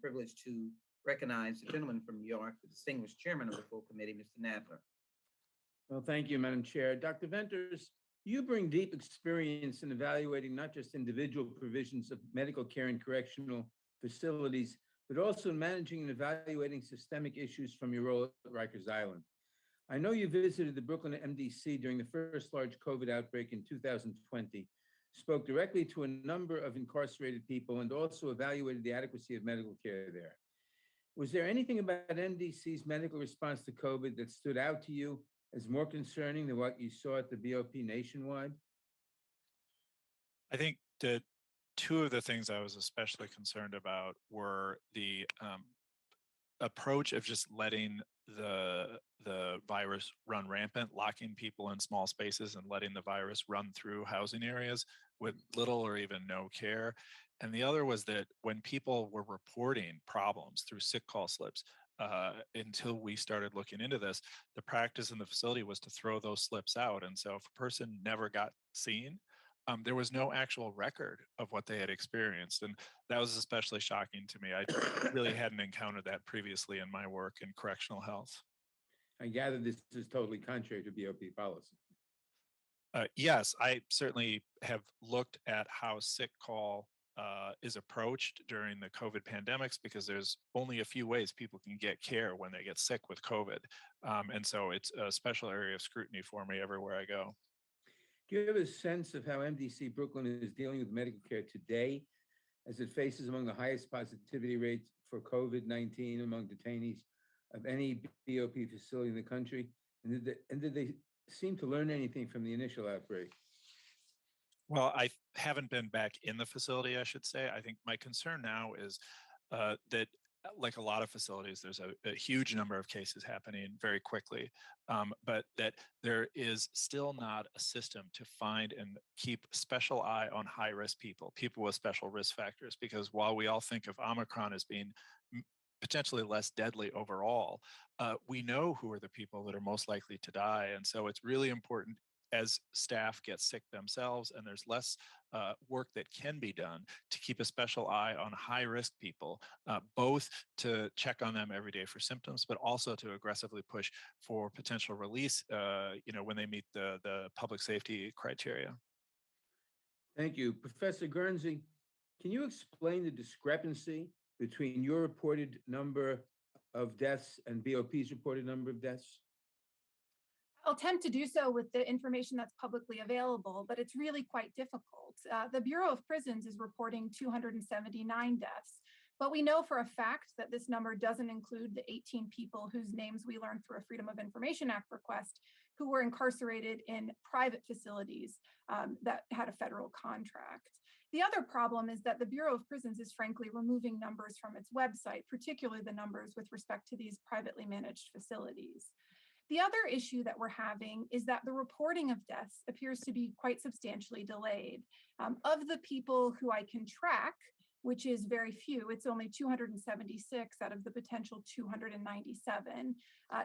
privilege to recognize the gentleman from New York, the distinguished chairman of the full committee, Mr. Nadler. Well, thank you, Madam Chair. Dr. Venters, you bring deep experience in evaluating not just individual provisions of medical care in correctional facilities, but also in managing and evaluating systemic issues from your role at Rikers Island. I know you visited the Brooklyn MDC during the first large COVID outbreak in 2020, spoke directly to a number of incarcerated people, and also evaluated the adequacy of medical care there. Was there anything about MDC's medical response to COVID that stood out to you as more concerning than what you saw at the BOP nationwide? I think the two of the things I was especially concerned about were the approach of just letting the virus run rampant, locking people in small spaces and letting the virus run through housing areas with little or even no care. And the other was that when people were reporting problems through sick call slips, until we started looking into this, the practice in the facility was to throw those slips out. And so if a person never got seen, there was no actual record of what they had experienced. And that was especially shocking to me. I really hadn't encountered that previously in my work in correctional health. I gather this is totally contrary to BOP policy. Yes, I certainly have looked at how sick call is approached during the COVID pandemics, because there's only a few ways people can get care when they get sick with COVID. And so it's a special area of scrutiny for me everywhere I go. Do you have a sense of how MDC Brooklyn is dealing with medical care today, as it faces among the highest positivity rates for COVID-19 among detainees of any BOP facility in the country? And did they seem to learn anything from the initial outbreak? Well, I haven't been back in the facility, I should say. I think my concern now is that, like a lot of facilities, there's a huge number of cases happening very quickly, but that there is still not a system to find and keep special eye on high-risk people with special risk factors, because while we all think of Omicron as being potentially less deadly overall, we know who are the people that are most likely to die. And so it's really important, as staff get sick themselves and there's less work that can be done, to keep a special eye on high-risk people, both to check on them every day for symptoms, but also to aggressively push for potential release, when they meet the public safety criteria. Thank you. Professor Guernsey, can you explain the discrepancy between your reported number of deaths and BOP's reported number of deaths? I'll attempt to do so with the information that's publicly available, but it's really quite difficult. The Bureau of Prisons is reporting 279 deaths, but we know for a fact that this number doesn't include the 18 people whose names we learned through a Freedom of Information Act request who were incarcerated in private facilities that had a federal contract. The other problem is that the Bureau of Prisons is frankly removing numbers from its website, particularly the numbers with respect to these privately managed facilities. The other issue that we're having is that the reporting of deaths appears to be quite substantially delayed. Of the people who I can track, which is very few, it's only 276 out of the potential 297.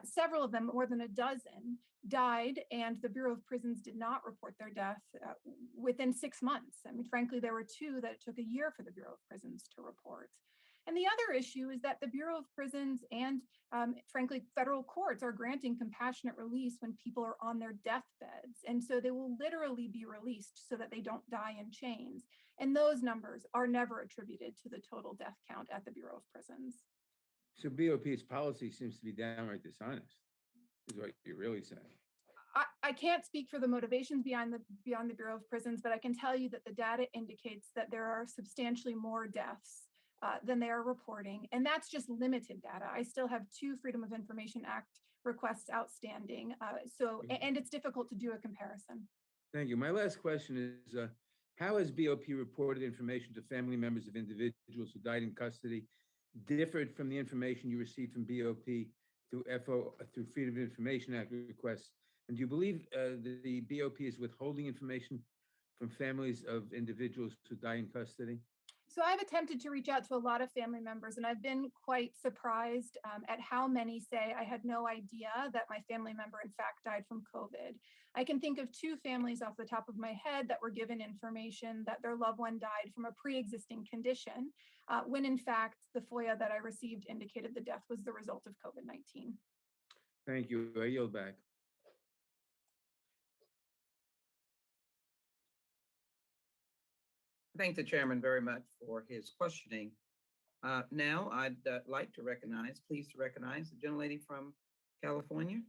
Several of them, more than a dozen, died, and the Bureau of Prisons did not report their death within 6 months. I mean, frankly, there were two that it took a year for the Bureau of Prisons to report. And the other issue is that the Bureau of Prisons and, frankly, federal courts are granting compassionate release when people are on their deathbeds. And so they will literally be released so that they don't die in chains. And those numbers are never attributed to the total death count at the Bureau of Prisons. So BOP's policy seems to be downright dishonest, is what you're really saying. I can't speak for the motivations beyond the Bureau of Prisons, but I can tell you that the data indicates that there are substantially more deaths than they are reporting. And that's just limited data. I still have 2 Freedom of Information Act requests outstanding. And it's difficult to do a comparison. Thank you. My last question is, how has BOP reported information to family members of individuals who died in custody differed from the information you received from BOP through Freedom of Information Act requests? And do you believe the BOP is withholding information from families of individuals who die in custody? So I've attempted to reach out to a lot of family members, and I've been quite surprised at how many say, I had no idea that my family member, in fact, died from COVID. I can think of 2 families off the top of my head that were given information that their loved one died from a pre-existing condition, when in fact, the FOIA that I received indicated the death was the result of COVID-19. Thank you. I yield back. Thank the chairman very much for his questioning. Now I'd like to recognize, please to recognize the gentlelady from California.